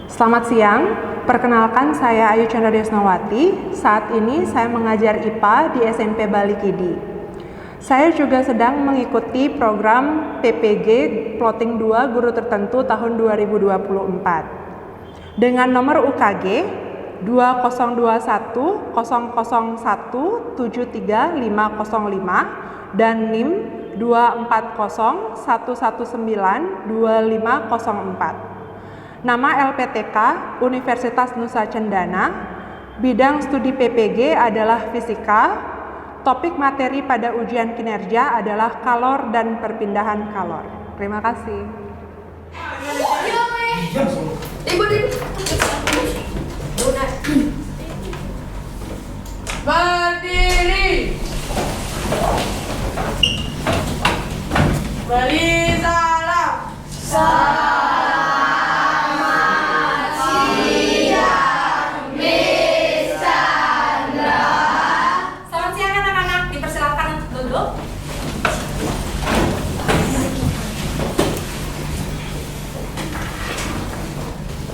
Selamat siang, perkenalkan saya Ayu Chandra Desnawati. Saat ini saya mengajar IPA di SMP Balikidi. Saya juga sedang mengikuti program PPG Plotting 2 Guru Tertentu tahun 2024 dengan nomor UKG 202100173505 dan NIM 240119254. Nama LPTK Universitas Nusa Cendana, bidang studi PPG adalah fisika, topik materi pada ujian kinerja adalah kalor dan perpindahan kalor. Terima kasih. Berdiri. Beri salam.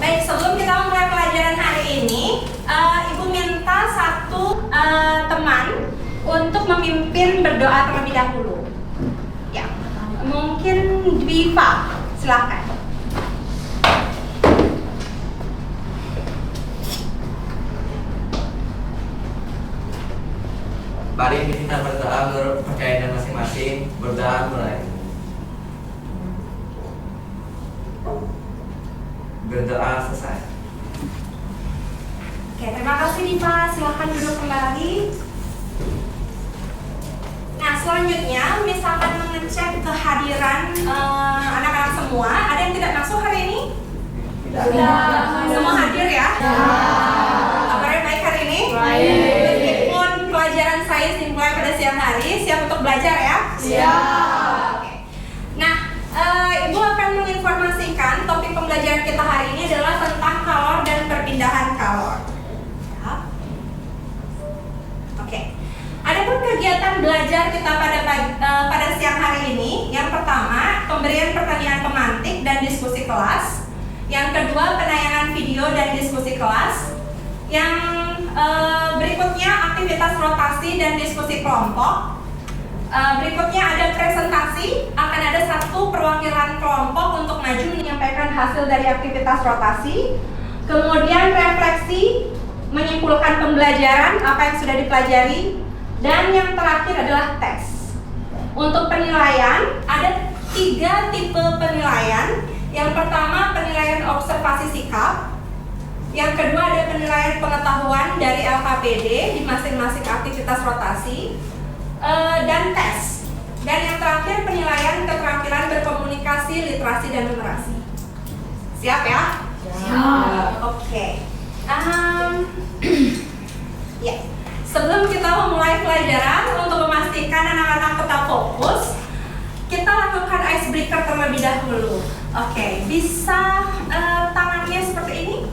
Baik, sebelum kita mulai pelajaran hari ini, Ibu minta satu teman untuk memimpin berdoa terlebih dahulu. Ya, mungkin Dwipa, silakan. Mari kita berdoa menurut kepercayaan masing-masing. Berdoa mulai. Berdoa selesai. Oke, terima kasih Diva. Silakan duduk kembali. Nah, selanjutnya Miss akan mengecek kehadiran anak-anak semua. Ada yang tidak masuk hari ini? Tidak. Semua hadir ya? Kabarnya baik hari ini? Meskipun pelajaran sains dimulai pada siang hari, siap untuk belajar ya? Siap. Oke. Nah, Ibu akan menginformasikan topik pembelajaran kita hari ini adalah tentang kalor dan perpindahan kalor. Ya. Oke. Adapun kegiatan belajar kita pada siang hari ini, yang pertama pemberian pertanyaan pemantik dan diskusi kelas, yang kedua penayangan video dan diskusi kelas, yang berikutnya aktivitas rotasi dan diskusi kelompok. Berikutnya ada presentasi, akan ada satu perwakilan kelompok untuk maju menyampaikan hasil dari aktivitas rotasi. Kemudian refleksi, menyimpulkan pembelajaran, apa yang sudah dipelajari. Dan yang terakhir adalah tes. Untuk penilaian, ada 3 tipe penilaian. Yang pertama penilaian observasi sikap. Yang kedua ada penilaian pengetahuan dari LKPD di masing-masing aktivitas rotasi. Dan tes. Dan yang terakhir penilaian keterampilan berkomunikasi, literasi, dan numerasi. Siap ya? Siap. Oke. Ya. Sebelum kita memulai pelajaran, untuk memastikan anak-anak tetap fokus, kita lakukan icebreaker terlebih dahulu. Oke, bisa tangannya seperti ini?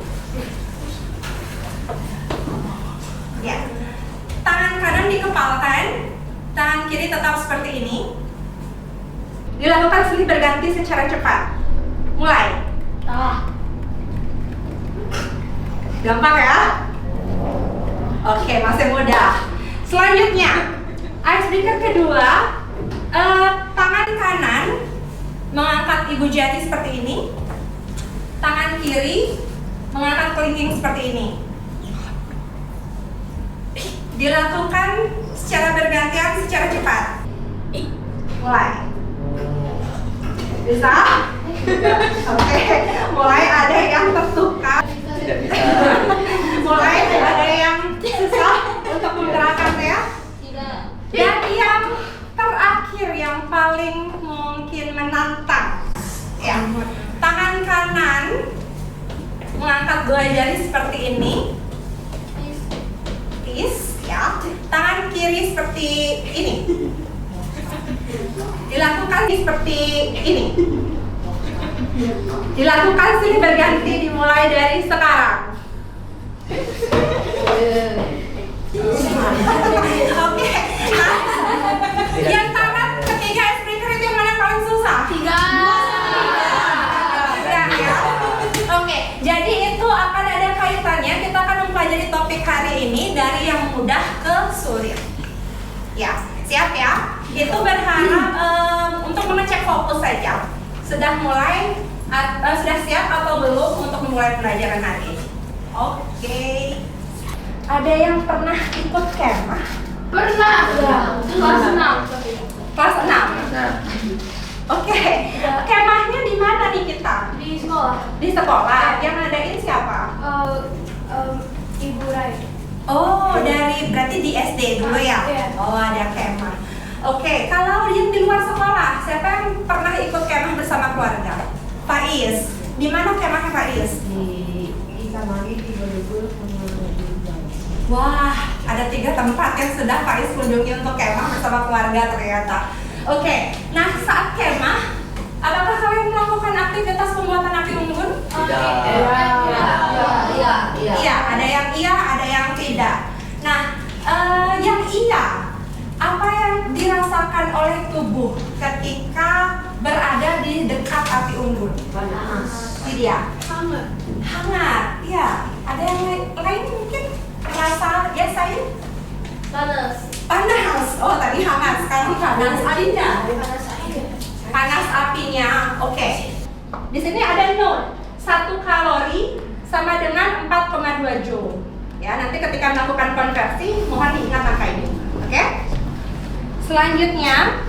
Ya. Tangan kanan dikepalkan. Tangan kiri tetap seperti ini. Dilakukan silih berganti secara cepat. Mulai. Gampang ya? Oke, masih mudah. Selanjutnya, icebreaker kedua, tangan kanan mengangkat ibu jari seperti ini. Tangan kiri mengangkat kelingking seperti ini. Dilakukan secara bergantian, secara cepat. Mulai. Bisa? Oke. Mulai ada yang tertukar. Tidak bisa. Mulai ada yang susah untuk menggerakkan ya. Dan yang terakhir yang paling mungkin menantang. Ya. Tangan kanan mengangkat 2 jari seperti ini. Ya. Tangan kiri seperti ini. Dilakukan seperti ini. Dilakukan silih berganti dimulai dari sekarang. Oke. Yang tangan ketiga icebreaker itu yang mana yang paling susah? 3. Ya. Oke. Jadi topik hari ini dari yang mudah ke sulit. Ya, siap ya? Itu berharap untuk mengecek fokus saja. Sudah siap atau belum untuk memulai pembelajaran hari ini? Oke. Ada yang pernah ikut kemah? Pernah. Kelas 6. Kelas 6. Nah, Oke. Kemahnya di mana nih kita? Di sekolah. Di sekolah. Yang ngadain siapa? Ibu Rai. Oh, berarti di SD dulu ya? Iya. Oh, ada kemah. Oke, kalau yang di luar sekolah, siapa yang pernah ikut kemah bersama keluarga? Faiz. Di mana kemahnya Faiz? Di Samari, di Borobudur, sama di Jawa. Wah, ada 3 tempat yang sudah Faiz kunjungi untuk kemah bersama keluarga ternyata. Oke, nah saat kemah, apakah kalian melakukan aktivitas pembuatan api unggun? tidak. Iya, ada yang iya, ada yang tidak. Nah, yang iya, apa yang dirasakan oleh tubuh ketika berada di dekat api unggun? Panas. Dia Hangat. hangat, iya. Ada yang lain mungkin merasa ya saya Panas. panas. Oh tadi hangat, sekarang panas apinya. Panas aja. Panas apinya, oke. Di sini ada note 1 kalori sama dengan 4,2 joule. Ya, nanti ketika melakukan konversi mohon diingat angka ini, oke? Selanjutnya,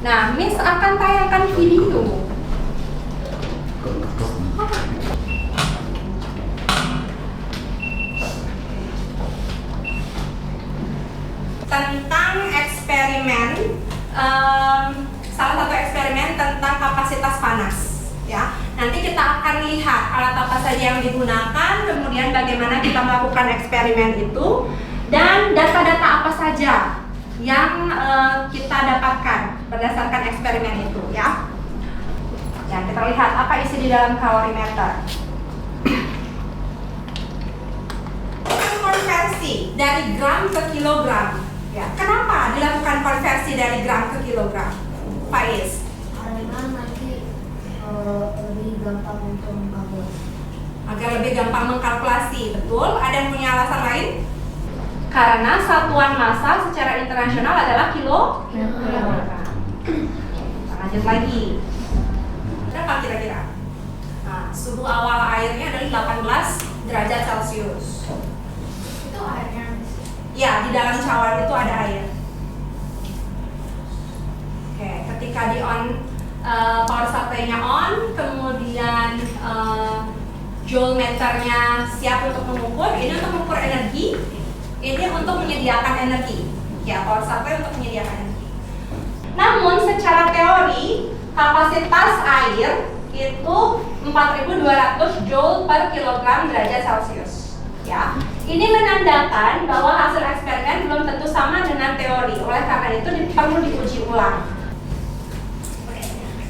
nah Miss akan tayangkan video. Tentang eksperimen, salah satu eksperimen tentang kapasitas panas. Ya, nanti kita akan lihat alat apa saja yang digunakan, kemudian bagaimana kita melakukan eksperimen itu, dan data-data apa saja yang kita dapatkan berdasarkan eksperimen itu. Ya, kita lihat apa isi di dalam kalorimeter. Konversi dari gram ke kilogram. Ya, kenapa dilakukan konversi dari gram ke kilogram? Faiz? Karena nanti lebih gampang untuk mengkalkulasi. Agar lebih gampang mengkalkulasi, betul? Ada yang punya alasan lain? Karena satuan massa secara internasional adalah kilogram. Lanjut lagi. Berapa kira-kira? Nah, suhu awal airnya adalah 18 derajat Celcius. Itu airnya. Ya, di dalam cawan itu ada air. Oke, ketika di on power supply-nya on, kemudian joule meternya siap untuk mengukur. Ini untuk mengukur energi, ini untuk menyediakan energi. Ya, power supply untuk menyediakan energi. Namun secara teori kapasitas air itu 4.200 joule per kilogram derajat Celcius. Ya, ini menandakan bahwa hasil eksperimen belum tentu sama dengan teori. Oleh karena itu perlu diuji ulang.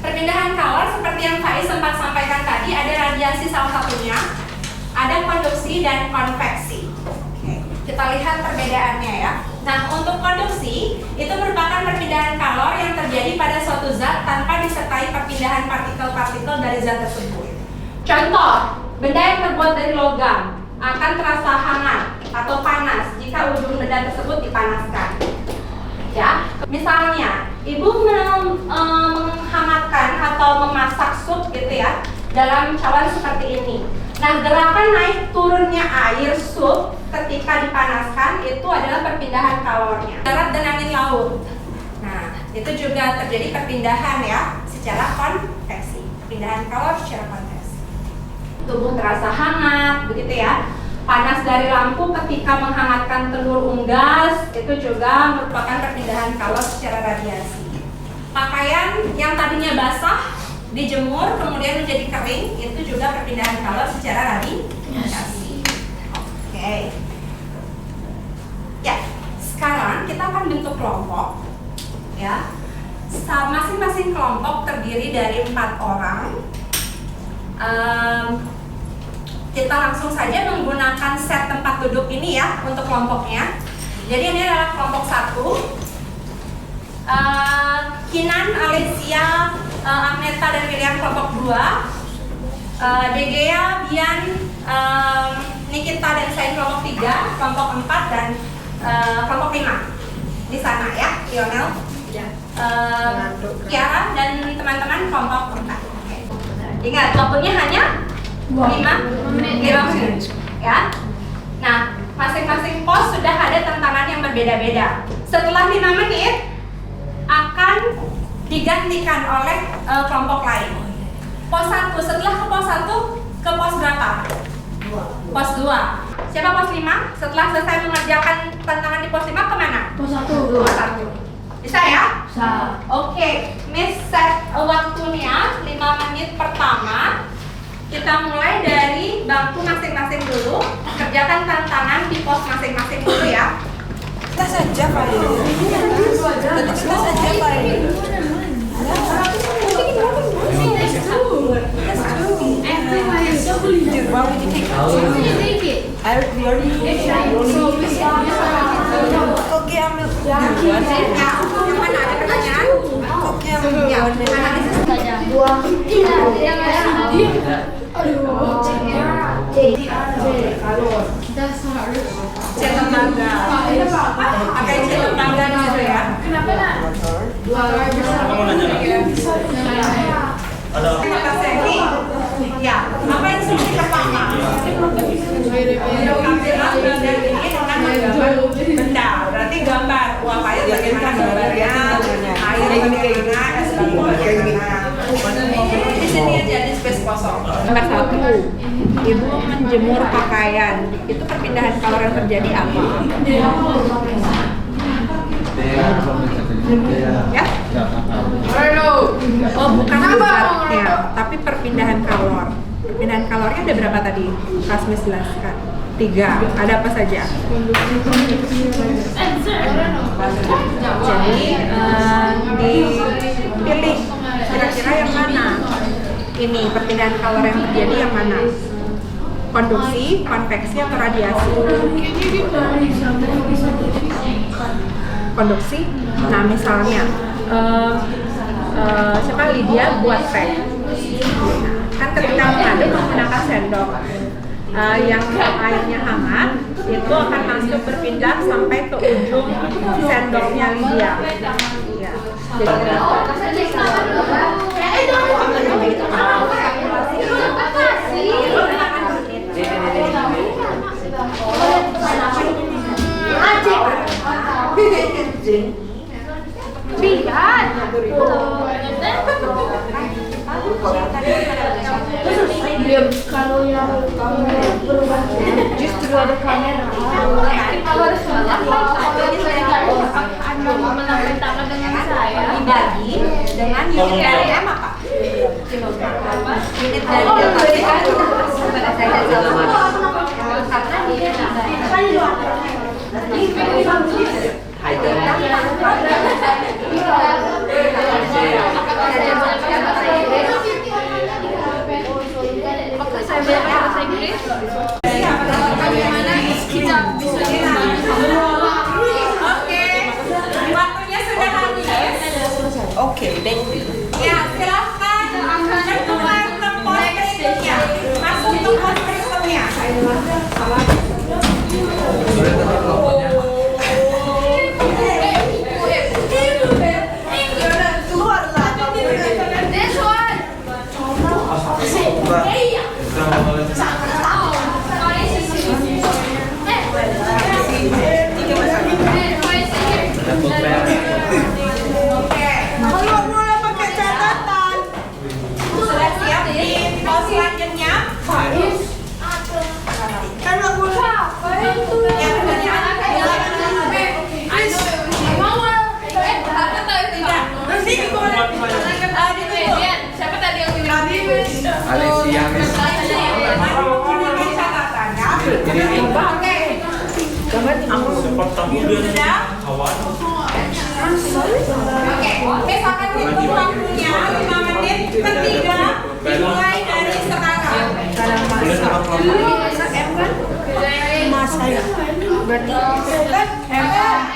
Perpindahan kalor seperti yang Faiz sempat sampaikan tadi, ada radiasi salah satunya, ada konduksi dan konveksi. Oke, kita lihat perbedaannya ya. Nah, untuk konduksi itu merupakan perpindahan kalor yang terjadi pada suatu zat tanpa disertai perpindahan partikel-partikel dari zat tersebut. Contoh, benda yang terbuat dari logam akan terasa hangat atau panas jika ujung benda tersebut dipanaskan. Ya, misalnya ibu menghangatkan atau memasak sup gitu ya dalam cawan seperti ini. Nah, gerakan naik turunnya air sup ketika dipanaskan itu adalah perpindahan kalornya. Darat dan angin laut. Nah, itu juga terjadi perpindahan ya secara konveksi. Perpindahan kalor secara konveksi. Tubuh terasa hangat, begitu ya. Panas dari lampu ketika menghangatkan telur unggas itu juga merupakan perpindahan kalor secara radiasi. Pakaian yang tadinya basah dijemur kemudian menjadi kering itu juga perpindahan kalor secara radiasi. Oke. Ya, sekarang kita akan bentuk kelompok. Ya, masing-masing kelompok terdiri dari 4 orang. Kita langsung saja menggunakan set tempat duduk ini ya untuk kelompoknya. Jadi ini adalah kelompok 1. Kinan, Alicia, Agneta dan William kelompok 2. Degea, Bian, Nikita dan saya kelompok 3. kelompok 4 dan kelompok 5 di sana ya, Lionel, Kiara dan teman-teman kelompok 4. Oke. Ingat waktunya hanya 5 menit ya. Nah, masing-masing pos sudah ada tantangan yang berbeda-beda. Setelah 5 menit akan digantikan oleh kelompok lain. Pos 1, setelah ke pos 1 ke pos berapa? Pos 2. Siapa pos 5? Setelah selesai mengerjakan tantangan di pos 5 kemana? Pos 1. Pos 1. Bisa ya? Bisa. Oke, Miss set waktunya 5 menit pertama. Kita mulai dari bangku masing-masing dulu. Kerjakan tantangan di pos masing-masing dulu ya. Kita saja Pak ini. Kita saja Pak ini. Koki ambil duluan. Mana ada pertanyaan? Koki ambil duluan. Cek lembaga. Pakai cek lembaga gitu ya. Kenapa nak? Kata Semi, ya, apa instruksi pertama? Ambil dan ini dengan menggambar benda. Berarti gambar uap air bagaimana gambarnya, air bagaimana, es batu bagaimana. Di sini aja di space kosong. Nomor 1, ibu menjemur pakaian. Itu perpindahan kalori yang terjadi apa? Ya? Oh, bukan zatnya, tapi perpindahan kalor. Perpindahan kalornya ada berapa tadi? Pas Miss jelaskan. 3. Ada apa saja? Jadi dipilih kira-kira yang mana? Ini perpindahan kalor yang terjadi yang mana? Konduksi, konveksi, atau radiasi? Konduksi. Nah, misalnya siapa Lydia buat teh. Kan ketika mengaduk menggunakan sendok, yang airnya hangat itu akan masuk berpindah sampai ke ujung sendoknya Lydia. Ya. Kalau yang berubah justru ada kamera. Kalau harus menambah dengan saya Dibagi dengan unit dari M apa? Kilogram. Unit dari delta T kan pada saya sama. Karena dia bahasa Inggris. Bagaimana kita bisa Oke, waktunya sudah habis. Oke, thank you. Ya, silahkan bertukar ke pos berikutnya. Masuk ke pos berikutnya. Kalau mulai pakai catatan. Sudah siap di pos selanjutnya? Kalau mulai Yang pertanyaan siapa tadi yang bilang Alicia Miss. Sudah? Oke, akan hitung waktunya 5 menit. Ketiga dimulai dari sekarang. Mas saya. Berarti Ya.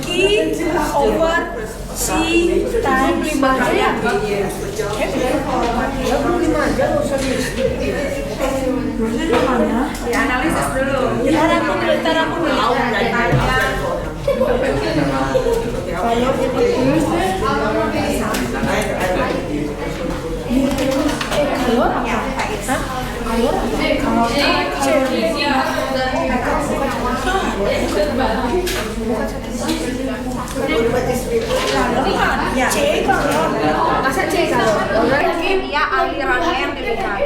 Ki over Si time 5 ya. 25 aja nggak usah Dianalisis dulu. Ntar aku dulu. Masa C kalau Dia alirannya yang dilihat.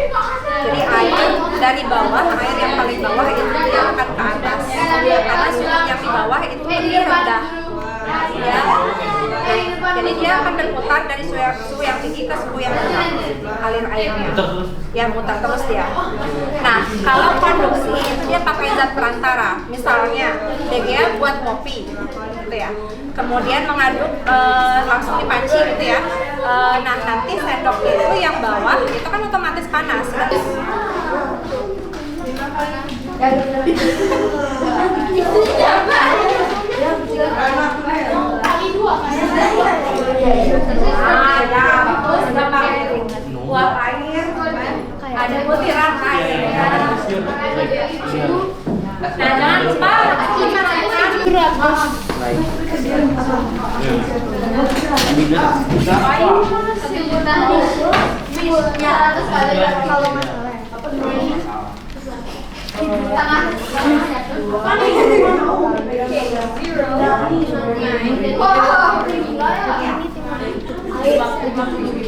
Jadi air dari bawah, air yang paling bawah itu dia akan ke atas. Karena suhu yang di bawah itu lebih rendah. Ya. Jadi dia akan berputar dari suhu yang tinggi ke suhu yang rendah. Alir airnya. Ya mutar terus dia. Nah, kalau konduksi itu dia pakai zat perantara. Misalnya DGA buat kopi, gitu ya. Kemudian mengaduk langsung dipanci gitu ya. Nah nanti sendoknya itu yang bawah itu kan otomatis panas. Uap air, ada butiran air. Nah jangan lupa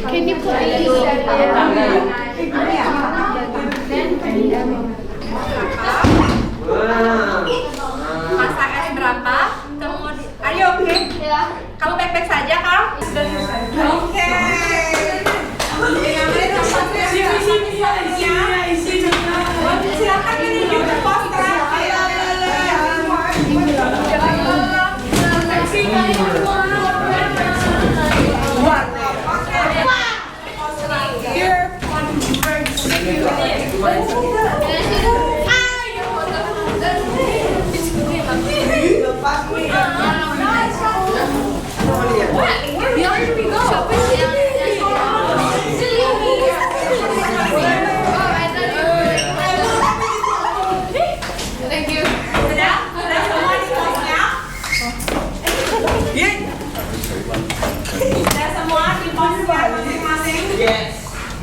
Can you put masa es berapa? Kemudian, ayo oke? Kamu baik-baik saja Kak? Oke. Silakan ini juga poster.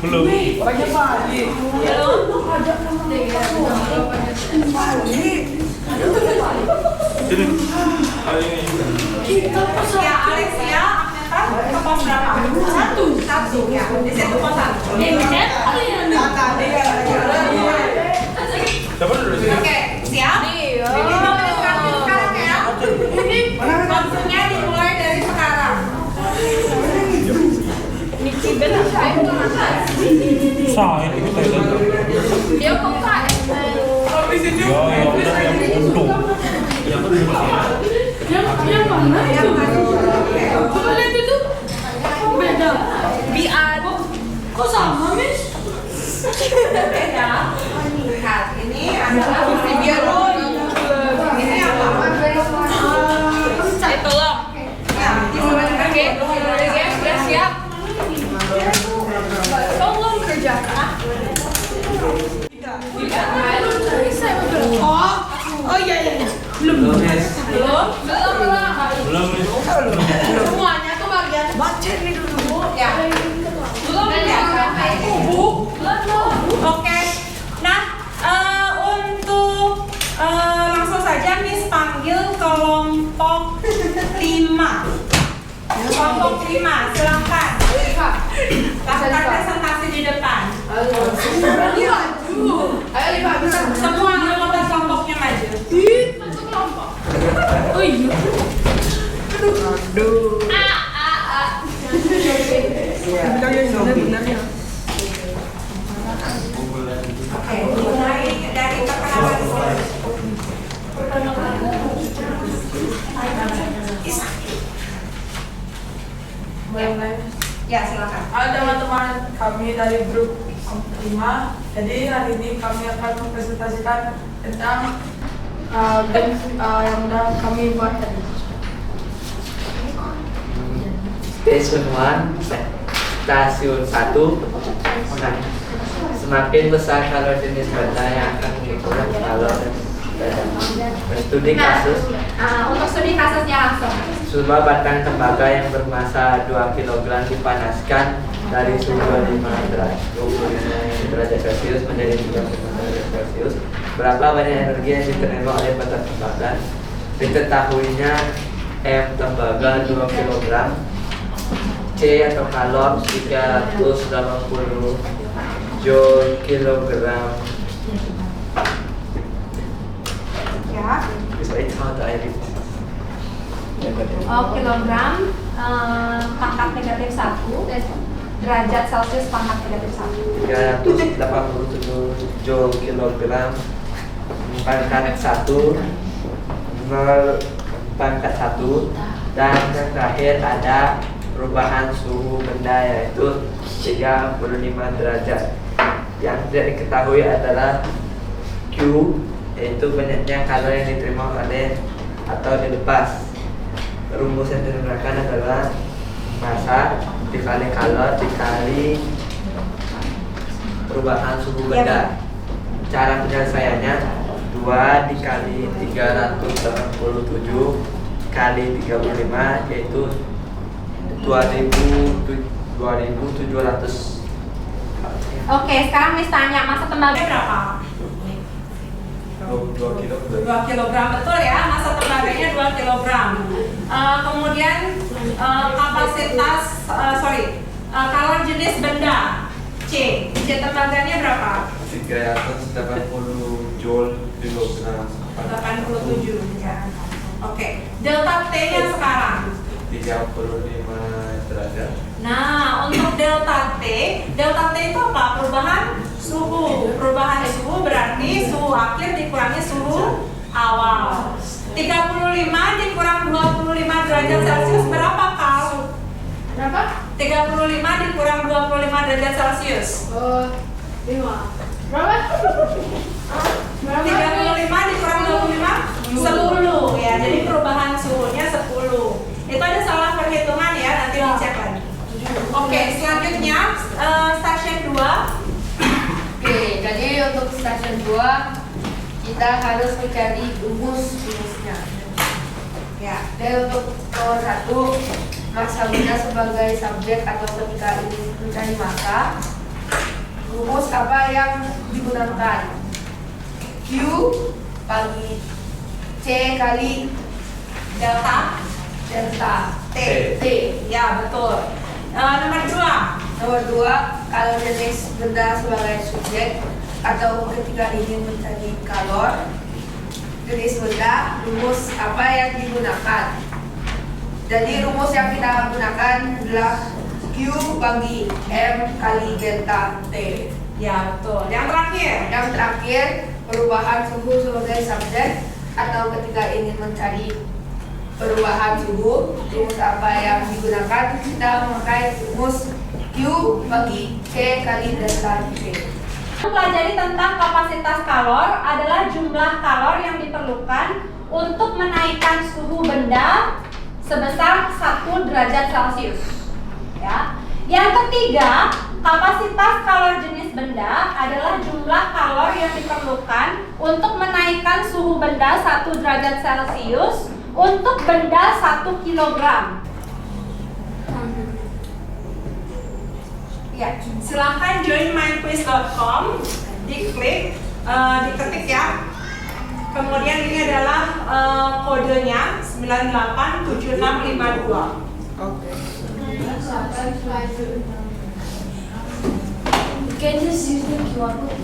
Belum. Ini. Ya Alexia, Agneta, ke pos berapa? Satu ya. Di situ pos 1. Siapa dulu sini? Oke, siap? Ini mau menentukan sekarang ya. Waktunya dimulai dari sekarang. Saya ini saya Dia buka. Ya, udah yang untung. Beda. Lihat, ini adalah video. Ini apa? tolong. Ya, Oke, udah siap. Tolong kerjakan. Oh iya. Belum. Semuanya tuh bagian baca ini dulu. ya. Belum ya. Oke. Nah, untuk langsung saja Miss panggil kelompok 5. Kelompok 5, silakan. Lakukan presentasi di depan. Ayo Liva bisa. Semua anggota kelompoknya maju. Oh iya. Oke, mulai dari perkenalan dulu. Ya, silakan. Halo teman-teman, kami dari grup 5. Jadi hari ini kami akan mempresentasikan tentang games yang udah kami buat tadi. Station 1, stasiun 1. Nah, semakin besar kalor jenis benda yang akan mengikuti kalor dan studi kasus. Untuk studi kasusnya langsung. Sebuah batang tembaga yang bermasa 2 kg dipanaskan dari suhu 25 derajat Celcius menjadi 35 derajat Celcius. Berapa banyak energi yang diterima oleh batang tembaga? Diketahuinya M tembaga 2 kg, C atau kalor 380 joule kilogram. Ya. Bisa itu atau air? Kilogram pangkat negatif 1 derajat Celcius pangkat negatif 1. 387 joule kilogram pangkat 1 pangkat 1. Dan yang terakhir ada perubahan suhu benda yaitu 35 derajat. Yang tidak diketahui adalah Q, yaitu banyaknya kalor yang diterima oleh atau dilepas. Rumus yang digunakan adalah massa dikali kalor dikali perubahan suhu benda. Cara penyelesaiannya 2 dikali 387 kali 35 yaitu 2700. Oke, sekarang Miss tanya masa tembaga berapa? 2 kilo. 2 kilogram, betul ya, masa tembaganya 2 kilogram. Kemudian kapasitas, kalor jenis benda C tembaganya berapa? 380 joule kilogram. 87 ya. Oke, delta T nya sekarang 35 derajat. Nah, untuk delta T itu apa? Perubahan suhu. Perubahan suhu berarti suhu akhir dikurangi suhu awal. 35 dikurang 25 derajat Celcius berapa, Kal? Berapa? 35 dikurang 25 derajat Celcius. 5. Berapa? 35 dikurang 25 10 ya. Jadi perubahan suhunya 10. Itu ada salah perhitungan ya, nanti dicek lagi. Oke, selanjutnya stasiun 2. Oke, jadi untuk stasiun 2 kita harus mencari rumusnya. Ya. Dan untuk nomor 1, massa benda sebagai subjek atau ketika ini mencari massa, rumus apa yang digunakan? Q bagi C kali Delta T. T. Ya, betul. Nomor 2. Nomor 2, kalau jenis benda sebagai subjek atau ketika ingin mencari kalor jenis benda, rumus apa yang digunakan? Jadi rumus yang kita gunakan adalah Q bagi M kali delta T. Ya, betul. Yang terakhir, Perubahan suhu sebagai subjek atau ketika ingin mencari perubahan suhu, rumus apa yang digunakan? Kita memakai rumus Q bagi C kali delta T. pelajari tentang kapasitas kalor adalah jumlah kalor yang diperlukan untuk menaikkan suhu benda sebesar 1 derajat Celcius. Ya. Yang ketiga, kapasitas kalor jenis benda adalah jumlah kalor yang diperlukan untuk menaikkan suhu benda 1 derajat Celcius untuk benda 1 kilogram. Ya, silahkan join mindquiz.com, diklik, diketik ya. Kemudian ini adalah kodenya 987652. Can you use the QR code?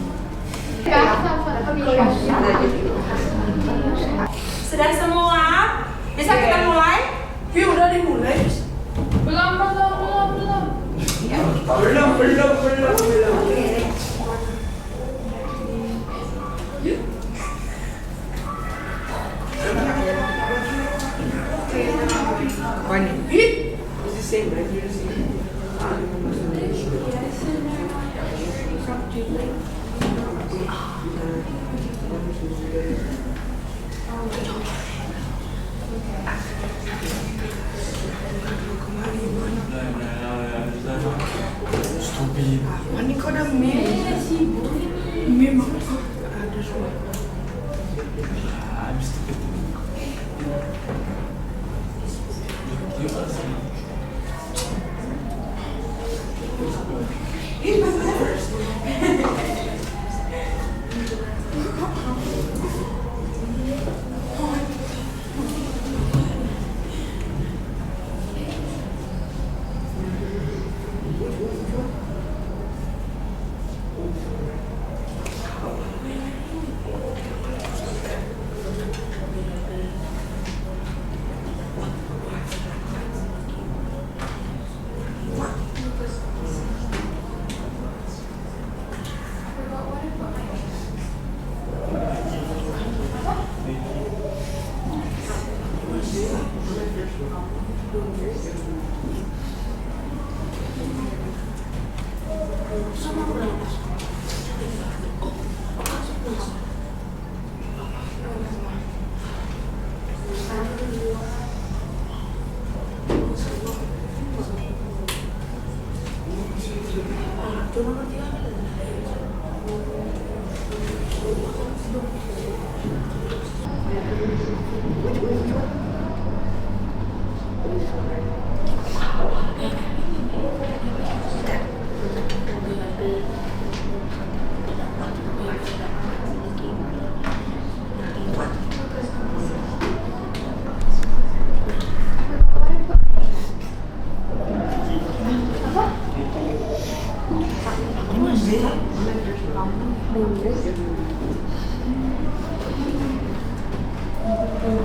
Sudah semua? Bisa kita mulai? Udah dimulai. Belum. Belum. Ini kok ada mie? Mie mana? Ada suara. Habis itu.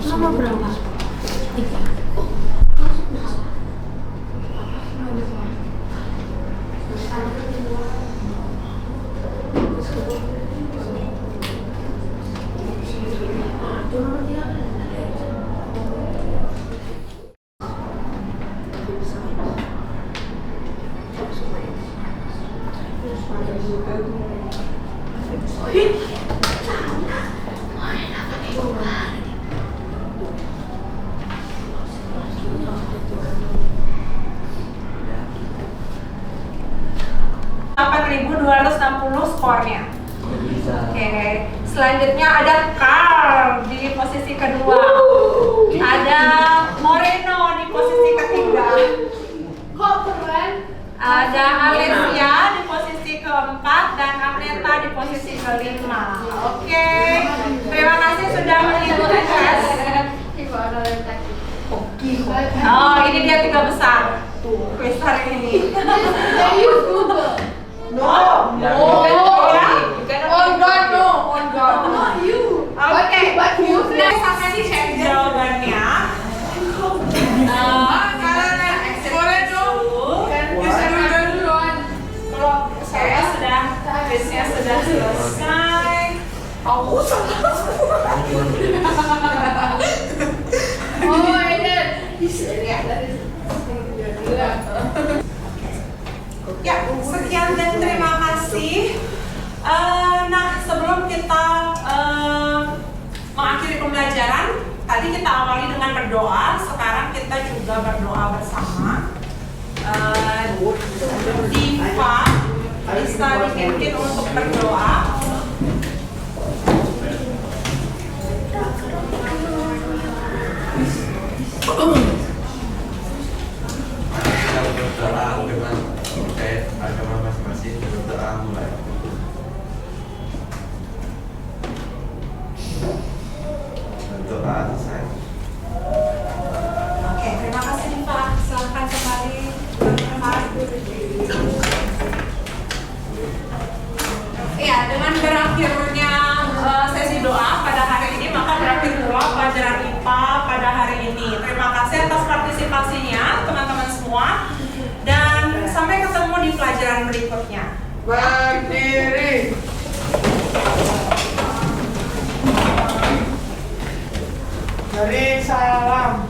Sama berapa? 3. Skornya. Oke, selanjutnya ada Carl di posisi kedua. Ada Moreno di posisi ketiga. Kok keren? Ada Alessia di posisi keempat dan Agneta di posisi kelima. Oke, terima kasih sudah mengikuti tes. Oh, ini dia 3 besar. Tuh, quiz hari ini. No. On God, no. On God. Oke. Nah, sampai cek jawabannya. Boleh dong. Kalau saya sudah, quiznya sudah selesai. Aku salah. Oh, ini. Ya, sekian dan terima kasih. Nah, sebelum kita mengakhiri pembelajaran, tadi kita awali dengan berdoa. Sekarang kita juga berdoa bersama. Diva bisa dipimpin untuk berdoa. Kita berdoa dengan terkait agama masing-masing, berdoa mulai. Berdoa selesai. Oke, terima kasih Diva. Silakan kembali. Iya, dengan berakhirnya sesi doa pada hari ini, maka berakhir pula pelajaran IPA pada hari ini. Terima kasih atas partisipasinya teman-teman semua, dan sampai ketemu di pelajaran berikutnya. Berdiri. Beri salam.